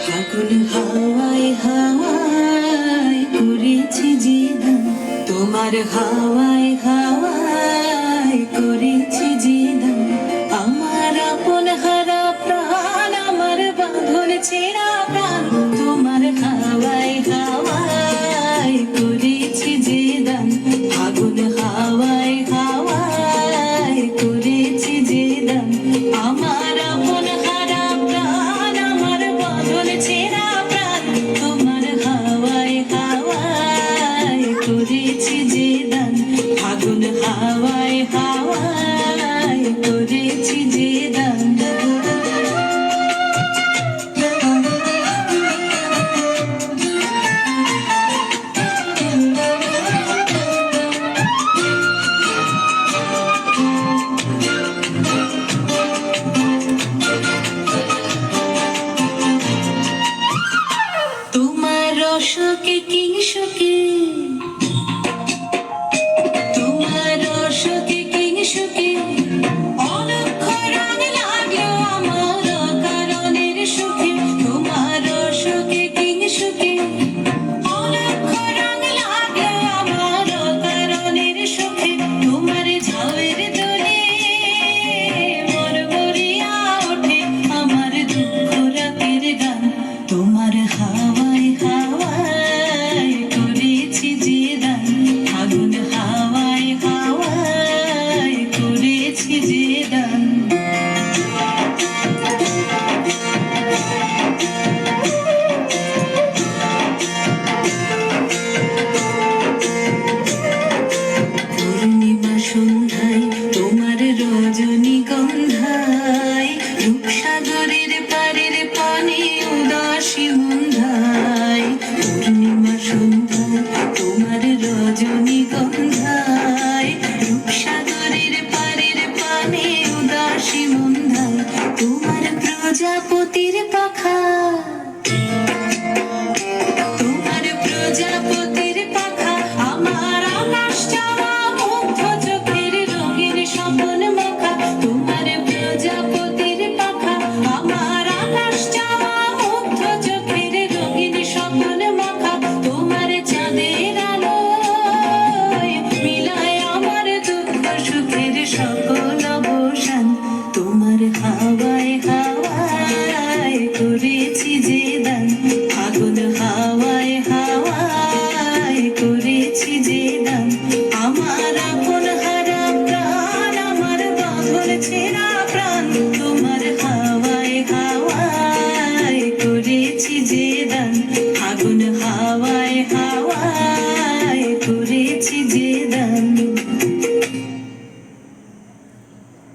ফাগুন হাওয়ায় হাওয়ায় করেছি জিদান, তোমার হাওয়ায় হাওয়ায় করেছি জিদান। আমার আপন হারা প্রাণ, আমার বাঁধন ছেঁড়া প্রাণ, তোমার হাওয়ায় হাওয়ায় করেছি জিদান। ফাগুন হাওয়ায় হাওয়ায় করেছি জিদান। আমার আপন হারা প্রাণ, আমার বাঁধন ছেঁড়া প্রাণ, তোমার হাওয়ায় হাওয়ায় করেছি জিদান। ফাগুন হাওয়ায় হাওয়ায় করেছি জিদান। তোমার রসকে কিংসুকে, তোমার রসকে কিংসুকে অলক্ষ রং লাগলো আমার কারণের সুখে। তোমার রসকে কিংসুকে অলক্ষ রং লাগলো আমার কারণের সুখে। তোমার ঝাউয়ের দোলে মরমরিয়া ওঠে আমার দুঃখ রাতের গান। তোমার হাওয়ায় হাওয়ায় করেছি জিদান। ফাগুন হাওয়ায় হাওয়ায় করেছি জিদান। পূর্ণিমা সন্ধ্যায় তোমার রজনীগন্ধায়, রূপসাগরের পারের পানে উদাসী মন্ধায়। পূর্ণিমা সন্ধ্যায় তোমার রজনীগন্ধায়, রূপসাগরের পারের পানে উদাসী মন্ধায়। তোমার প্রজাপতির পাখা, তোমার প্রজাপতির পাখা আমার আকাশটা মুগ্ধ চোখের রঙের স্বপন মাখা। তোমার প্রজাপতির পাখা আমার আকাশটা মুগ্ধ চোখের রঙের স্বপন মাখা। তোমার চাঁদের আলোয় মিলায় আমার দুঃখ সুখের সকল অবসান। তোমার হাওয়ায় হাওয়ায় করেছি জিদান। ফাগুন হাওয়ায় হাওয়ায় করেছি জিদান। আমার আপন হারা প্রাণ, আমার বাঁধন ছেঁড়া প্রাণ, তোমার হাওয়ায় হাওয়ায় করেছি জিদান। ফাগুন হাওয়ায় হাওয়ায়